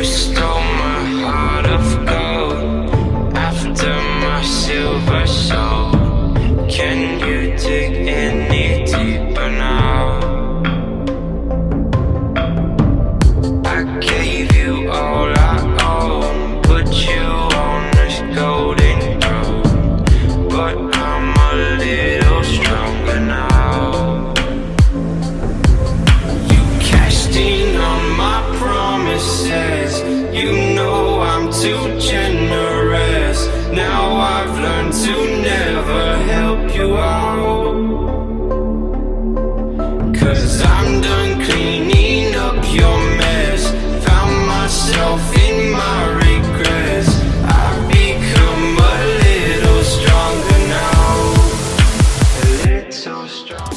you stole my heart of gold after my silver soul. Can you dig any deeper now? I gave you all I own, put you on this golden throne, but I'm a little stronger now. You cashed in on my promises, you know I'm too generous. Now I've learned to never help you out, 'cause I'm done cleaning up your mess. Found myself in my regrets. I've become a little stronger now, a little stronger.